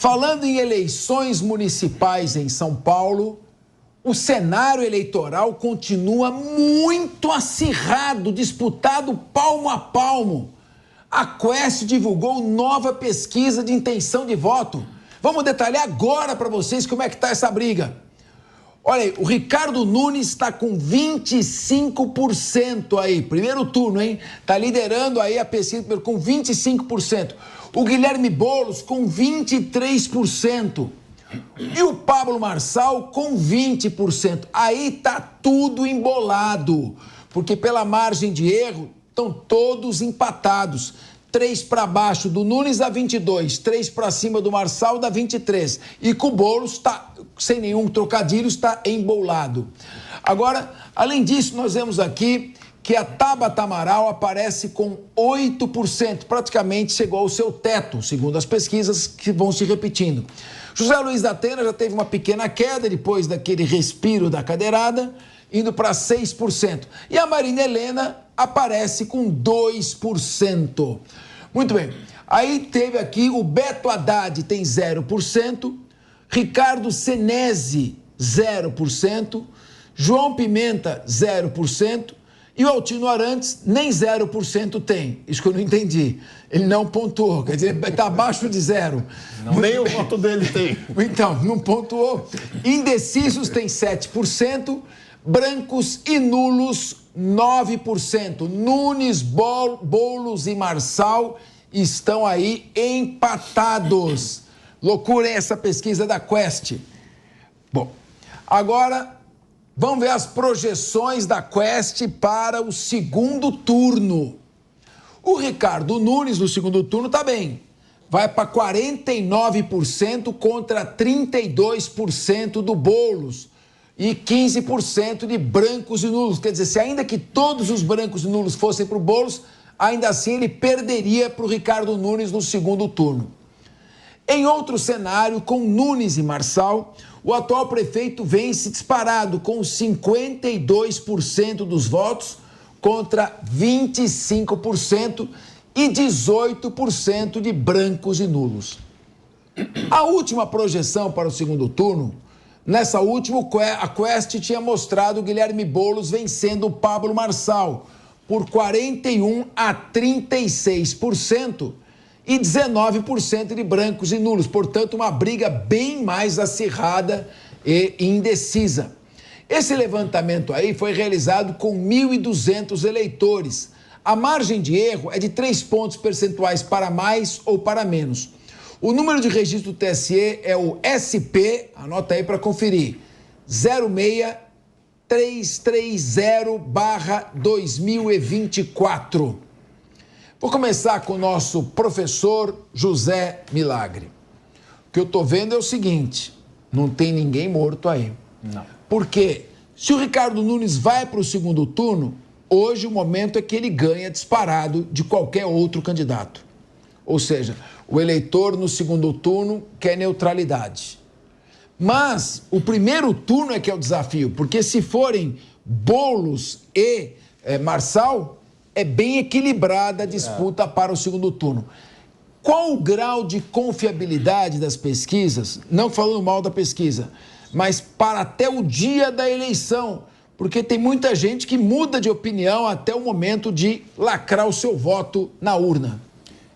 Falando em eleições municipais em São Paulo, o cenário eleitoral continua muito acirrado, disputado palmo a palmo. A Quest divulgou nova pesquisa de intenção de voto. Vamos detalhar agora para vocês como é que está essa briga. Olha aí, o Ricardo Nunes está com 25% aí, primeiro turno, hein? Está liderando aí a pesquisa com 25%. O Guilherme Boulos com 23%. E o Pablo Marçal com 20%. Aí tá tudo embolado, porque pela margem de erro estão todos empatados. 3 para baixo do Nunes dá 22, 3 para cima do Marçal dá 23. E com o Boulos está, sem nenhum trocadilho, está embolado. Agora, além disso, nós vemos aqui que a Tabata Amaral aparece com 8%, praticamente chegou ao seu teto, segundo as pesquisas que vão se repetindo. José Luiz da Atena já teve uma pequena queda depois daquele respiro da cadeirada, indo para 6%. E a Marina Helena aparece com 2%. Muito bem. Aí teve aqui o Beto Haddad, tem 0%, Ricardo Senesi, 0%, João Pimenta, 0%, e o Altino Arantes nem 0% tem. Isso que eu não entendi. Ele não pontuou, quer dizer, está abaixo de 0. Nem o voto dele tem. Então, não pontuou. Indecisos tem 7%, brancos e nulos 9%. Nunes, Boulos e Marçal estão aí empatados. Loucura, hein, essa pesquisa da Quest. Bom, agora vamos ver as projeções da Quest para o segundo turno. O Ricardo Nunes, no segundo turno, está bem. Vai para 49% contra 32% do Boulos e 15% de brancos e nulos. Quer dizer, se ainda que todos os brancos e nulos fossem para o Boulos, ainda assim ele perderia para o Ricardo Nunes no segundo turno. Em outro cenário, com Nunes e Marçal, o atual prefeito vence disparado com 52% dos votos contra 25% e 18% de brancos e nulos. A última projeção para o segundo turno, nessa última, a Quest tinha mostrado o Guilherme Boulos vencendo o Pablo Marçal por 41% a 36% e 19% de brancos e nulos. Portanto, uma briga bem mais acirrada e indecisa. Esse levantamento aí foi realizado com 1.200 eleitores. A margem de erro é de 3 pontos percentuais para mais ou para menos. O número de registro do TSE é o SP, anota aí para conferir, 06330/2024. Vou começar com o nosso professor José Milagre. O que eu estou vendo é o seguinte, não tem ninguém morto aí. Não. Porque se o Ricardo Nunes vai para o segundo turno, hoje o momento é que ele ganha disparado de qualquer outro candidato. Ou seja, o eleitor no segundo turno quer neutralidade. Mas o primeiro turno é que é o desafio, porque se forem Boulos e Marçal, é bem equilibrada a disputa para o segundo turno. Qual o grau de confiabilidade das pesquisas, não falando mal da pesquisa, mas para até o dia da eleição? Porque tem muita gente que muda de opinião até o momento de lacrar o seu voto na urna.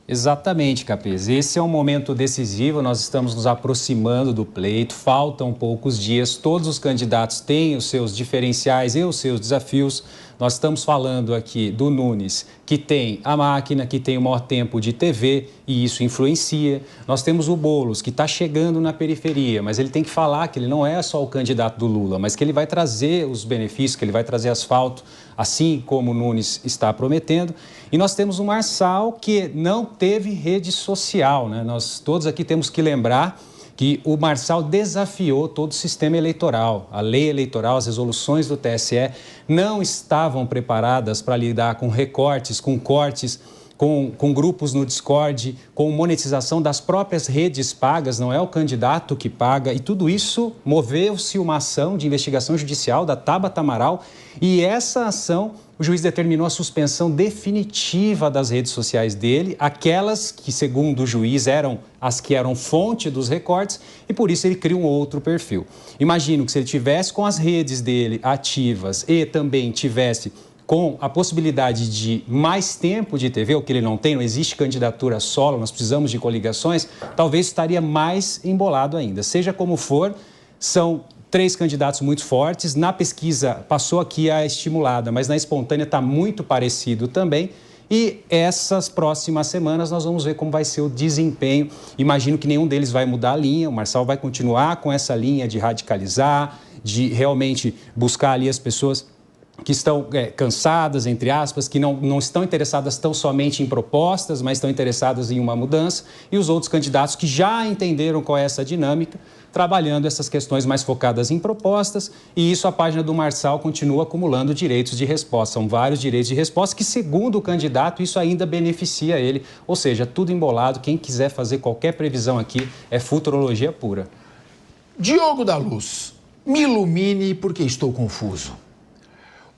Exatamente, Capês. Esse é um momento decisivo, nós estamos nos aproximando do pleito, faltam poucos dias, todos os candidatos têm os seus diferenciais e os seus desafios. Nós estamos falando aqui do Nunes, que tem a máquina, que tem o maior tempo de TV e isso influencia. Nós temos o Boulos, que está chegando na periferia, mas ele tem que falar que ele não é só o candidato do Lula, mas que ele vai trazer os benefícios, que ele vai trazer asfalto, assim como o Nunes está prometendo. E nós temos o Marçal, que não teve rede social, né? Nós todos aqui temos que lembrar que o Marçal desafiou todo o sistema eleitoral. A lei eleitoral, as resoluções do TSE não estavam preparadas para lidar com recortes, com cortes, com grupos no Discord, com monetização das próprias redes pagas, não é o candidato que paga, e tudo isso moveu-se uma ação de investigação judicial da Tabata Amaral, e essa ação, o juiz determinou a suspensão definitiva das redes sociais dele, aquelas que, segundo o juiz, eram as que eram fonte dos recortes, e por isso ele cria um outro perfil. Imagino que se ele tivesse com as redes dele ativas e também tivesse com a possibilidade de mais tempo de TV, o que ele não tem, não existe candidatura solo, nós precisamos de coligações, talvez estaria mais embolado ainda. Seja como for, são 3 candidatos muito fortes. Na pesquisa passou aqui a estimulada, mas na espontânea está muito parecido também. E essas próximas semanas nós vamos ver como vai ser o desempenho. Imagino que nenhum deles vai mudar a linha, o Marçal vai continuar com essa linha de radicalizar, de realmente buscar ali as pessoas que estão cansadas, entre aspas, que não estão interessadas tão somente em propostas, mas estão interessadas em uma mudança, e os outros candidatos que já entenderam qual é essa dinâmica, trabalhando essas questões mais focadas em propostas, e isso a página do Marçal continua acumulando direitos de resposta. São vários direitos de resposta que, segundo o candidato, isso ainda beneficia ele, ou seja, tudo embolado. Quem quiser fazer qualquer previsão aqui é futurologia pura. Diogo da Luz, me ilumine porque estou confuso.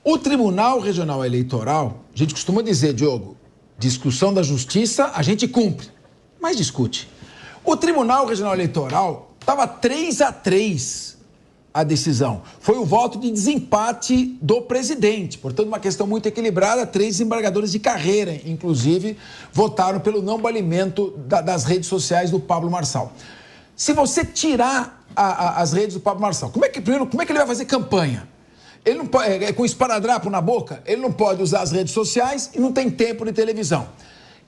O Tribunal Regional Eleitoral, a gente costuma dizer, Diogo, discussão da justiça a gente cumpre, mas discute. O Tribunal Regional Eleitoral estava 3-3 a decisão. Foi o voto de desempate do presidente, portanto uma questão muito equilibrada. 3 desembargadores de carreira, inclusive, votaram pelo não banimento das redes sociais do Pablo Marçal. Se você tirar as redes do Pablo Marçal, primeiro, como é que ele vai fazer campanha? Ele não pode, com esparadrapo na boca, ele não pode usar as redes sociais e não tem tempo de televisão.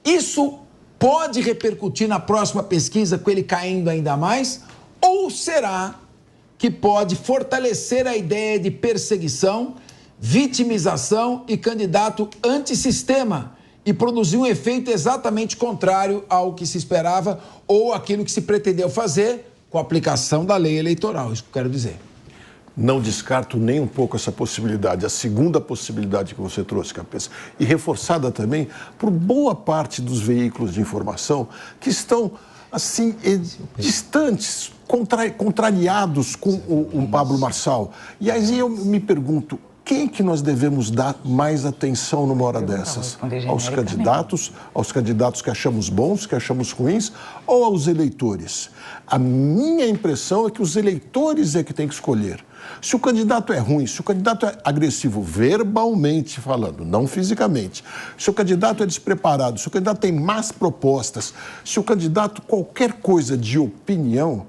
Isso pode repercutir na próxima pesquisa com ele caindo ainda mais? Ou será que pode fortalecer a ideia de perseguição, vitimização e candidato antissistema e produzir um efeito exatamente contrário ao que se esperava ou aquilo que se pretendeu fazer com a aplicação da lei eleitoral? Isso que eu quero dizer. Não descarto nem um pouco essa possibilidade, a segunda possibilidade que você trouxe, Capês, e reforçada também por boa parte dos veículos de informação que estão, assim, distantes, contrariados com o Pablo Marçal. E aí eu me pergunto, quem que nós devemos dar mais atenção numa hora dessas? Aos candidatos que achamos bons, que achamos ruins, ou aos eleitores? A minha impressão é que os eleitores é que têm que escolher. Se o candidato é ruim, se o candidato é agressivo verbalmente falando, não fisicamente, se o candidato é despreparado, se o candidato tem más propostas, se o candidato qualquer coisa de opinião,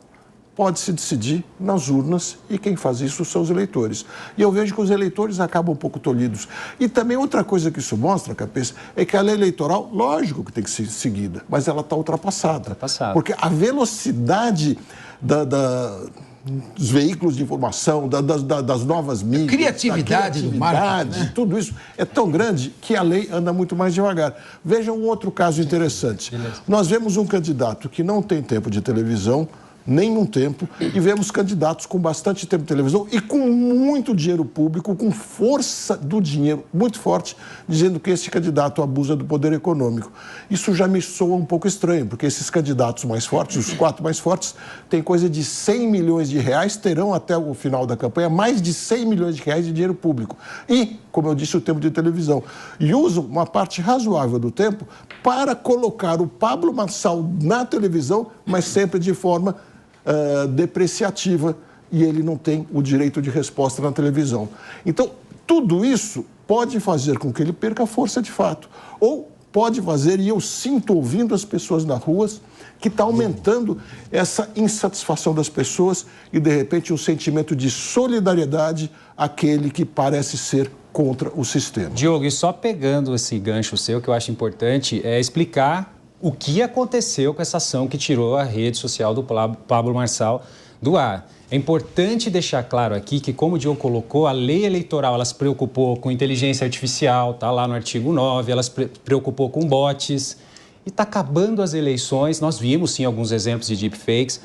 pode se decidir nas urnas, e quem faz isso são os eleitores. E eu vejo que os eleitores acabam um pouco tolhidos. E também outra coisa que isso mostra, Capês, é que a lei eleitoral, lógico que tem que ser seguida, mas ela está ultrapassada. Porque a velocidade dos veículos de informação, das novas mídias, criatividade do marketing, né? Tudo isso é tão grande que a lei anda muito mais devagar. Veja um outro caso interessante. Nós vemos um candidato que não tem tempo de televisão, nenhum tempo, e vemos candidatos com bastante tempo de televisão e com muito dinheiro público, com força do dinheiro muito forte, dizendo que esse candidato abusa do poder econômico. Isso já me soa um pouco estranho, porque esses candidatos mais fortes, os 4 mais fortes, têm coisa de 100 milhões de reais, terão até o final da campanha mais de 100 milhões de reais de dinheiro público. E, como eu disse, o tempo de televisão. E usam uma parte razoável do tempo para colocar o Pablo Marçal na televisão, mas sempre de forma depreciativa, e ele não tem o direito de resposta na televisão. Então, tudo isso pode fazer com que ele perca a força de fato. Ou pode fazer, e eu sinto ouvindo as pessoas nas ruas, que está aumentando essa insatisfação das pessoas e, de repente, um sentimento de solidariedade àquele que parece ser contra o sistema. Diogo, e só pegando esse gancho seu, que eu acho importante, é explicar o que aconteceu com essa ação que tirou a rede social do Pablo Marçal do ar. É importante deixar claro aqui que, como o Diogo colocou, a lei eleitoral ela se preocupou com inteligência artificial, está lá no artigo 9, ela se preocupou com bots e está acabando as eleições. Nós vimos, sim, alguns exemplos de deepfakes,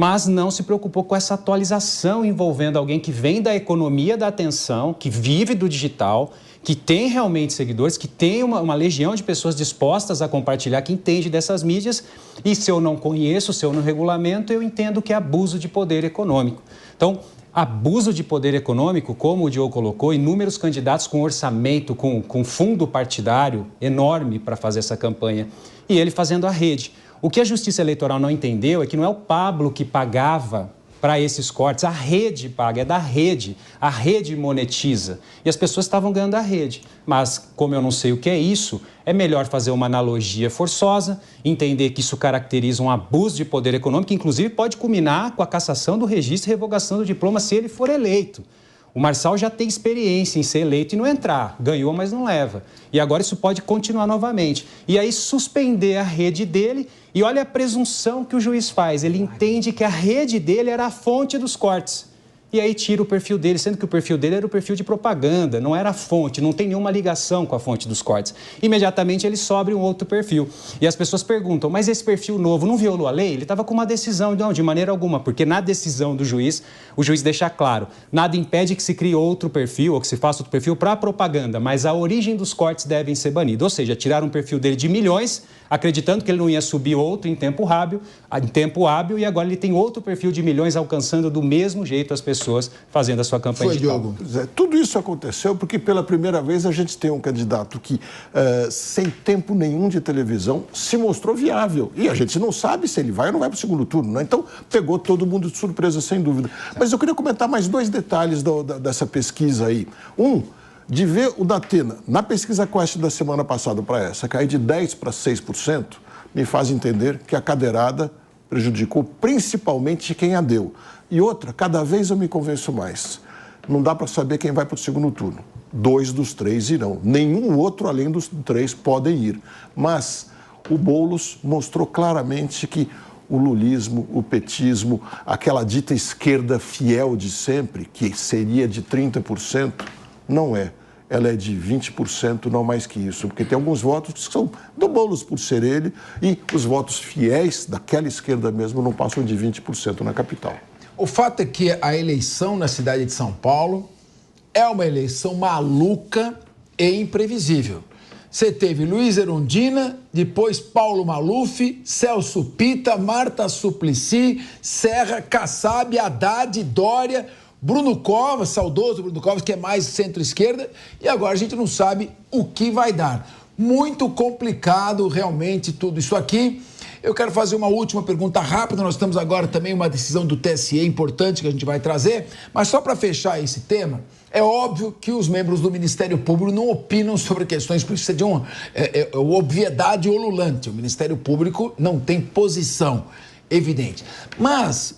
mas não se preocupou com essa atualização envolvendo alguém que vem da economia da atenção, que vive do digital, que tem realmente seguidores, que tem uma legião de pessoas dispostas a compartilhar, que entende dessas mídias, e se eu não conheço, se eu não regulamento, eu entendo que é abuso de poder econômico. Então, abuso de poder econômico, como o Diogo colocou, inúmeros candidatos com orçamento, com fundo partidário enorme para fazer essa campanha, e ele fazendo a rede. O que a Justiça Eleitoral não entendeu é que não é o Pablo que pagava para esses cortes, a rede paga, é da rede, a rede monetiza. E as pessoas estavam ganhando da rede. Mas, como eu não sei o que é isso, é melhor fazer uma analogia forçosa, entender que isso caracteriza um abuso de poder econômico, que inclusive pode culminar com a cassação do registro e revogação do diploma se ele for eleito. O Marçal já tem experiência em ser eleito e não entrar. Ganhou, mas não leva. E agora isso pode continuar novamente. E aí suspender a rede dele. E olha a presunção que o juiz faz. Ele entende que a rede dele era a fonte dos cortes. E aí tira o perfil dele, sendo que o perfil dele era o perfil de propaganda, não era a fonte, não tem nenhuma ligação com a fonte dos cortes. Imediatamente ele sobe um outro perfil. E as pessoas perguntam, mas esse perfil novo não violou a lei? Ele estava com uma decisão, não, de maneira alguma, porque na decisão do juiz, o juiz deixa claro, nada impede que se crie outro perfil ou que se faça outro perfil para propaganda, mas a origem dos cortes devem ser banidos. Ou seja, tiraram um perfil dele de milhões, acreditando que ele não ia subir outro em tempo hábil, e agora ele tem outro perfil de milhões alcançando do mesmo jeito as pessoas fazendo a sua campanha digital. Diogo. Tudo isso aconteceu porque pela primeira vez a gente tem um candidato que, sem tempo nenhum de televisão, se mostrou viável. E a gente não sabe se ele vai ou não vai para o segundo turno, né? Então, pegou todo mundo de surpresa, sem dúvida. Mas eu queria comentar mais 2 detalhes dessa pesquisa aí. De ver o Datena, na pesquisa Quest da semana passada para essa, cair de 10% para 6%, me faz entender que a cadeirada prejudicou principalmente quem a deu. E outra, cada vez eu me convenço mais. Não dá para saber quem vai para o segundo turno. 2 dos 3 irão. Nenhum outro, além dos 3, podem ir. Mas o Boulos mostrou claramente que o lulismo, o petismo, aquela dita esquerda fiel de sempre, que seria de 30%, não é. Ela é de 20%, não mais que isso, porque tem alguns votos que são do Boulos por ser ele e os votos fiéis daquela esquerda mesmo não passam de 20% na capital. O fato é que a eleição na cidade de São Paulo é uma eleição maluca e imprevisível. Você teve Luiz Erundina, depois Paulo Maluf, Celso Pitta, Marta Suplicy, Serra, Kassab, Haddad, Dória, Bruno Covas, saudoso Bruno Covas, que é mais centro-esquerda, e agora a gente não sabe o que vai dar. Muito complicado realmente tudo isso aqui. Eu quero fazer uma última pergunta rápida, nós temos agora também uma decisão do TSE importante que a gente vai trazer, mas só para fechar esse tema, é óbvio que os membros do Ministério Público não opinam sobre questões, porque isso é de uma obviedade ululante, o Ministério Público não tem posição evidente. Mas,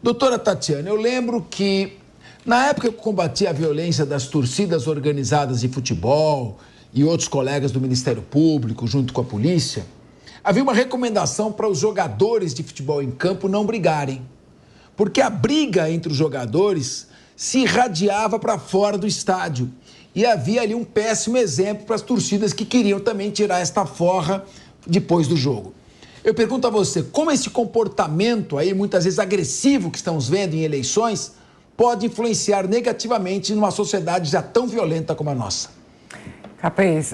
doutora Tatiana, eu lembro que na época que eu combati a violência das torcidas organizadas de futebol e outros colegas do Ministério Público, junto com a polícia, havia uma recomendação para os jogadores de futebol em campo não brigarem. Porque a briga entre os jogadores se irradiava para fora do estádio. E havia ali um péssimo exemplo para as torcidas que queriam também tirar esta forra depois do jogo. Eu pergunto a você, como esse comportamento aí, muitas vezes agressivo que estamos vendo em eleições, pode influenciar negativamente numa sociedade já tão violenta como a nossa? Capês,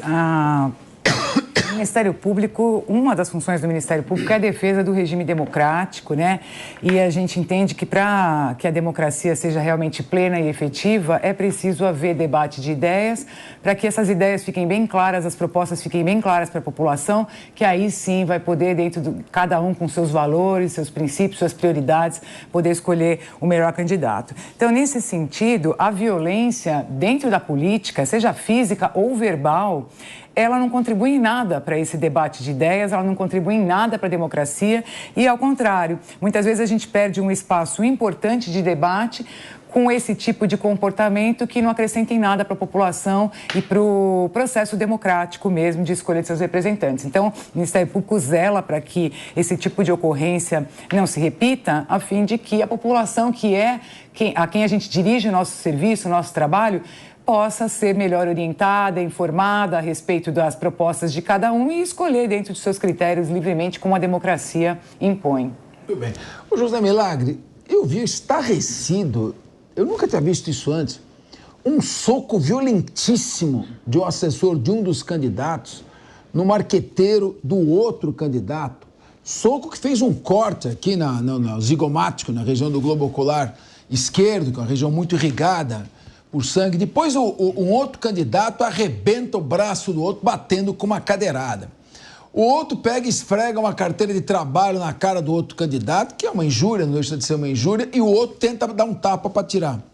o Ministério Público, uma das funções do Ministério Público é a defesa do regime democrático, né? E a gente entende que para que a democracia seja realmente plena e efetiva, é preciso haver debate de ideias, para que essas ideias fiquem bem claras, as propostas fiquem bem claras para a população, que aí sim vai poder, dentro de cada um com seus valores, seus princípios, suas prioridades, poder escolher o melhor candidato. Então, nesse sentido, a violência dentro da política, seja física ou verbal, ela não contribui em nada para esse debate de ideias, ela não contribui em nada para a democracia e, ao contrário, muitas vezes a gente perde um espaço importante de debate com esse tipo de comportamento que não acrescenta em nada para a população e para o processo democrático mesmo de escolha de seus representantes. Então, o Ministério Público zela para que esse tipo de ocorrência não se repita, a fim de que a população, a quem a gente dirige o nosso serviço, o nosso trabalho, possa ser melhor orientada, informada a respeito das propostas de cada um e escolher dentro de seus critérios livremente como a democracia impõe. Muito bem. Ô José Milagre, eu vi estarrecido, eu nunca tinha visto isso antes, um soco violentíssimo de um assessor de um dos candidatos no marqueteiro do outro candidato. Soco que fez um corte aqui no zigomático, na região do globo ocular esquerdo, que é uma região muito irrigada por sangue. Depois um outro candidato arrebenta o braço do outro batendo com uma cadeirada. O outro pega e esfrega uma carteira de trabalho na cara do outro candidato, que é uma injúria, não deixa de ser uma injúria, e o outro tenta dar um tapa para tirar.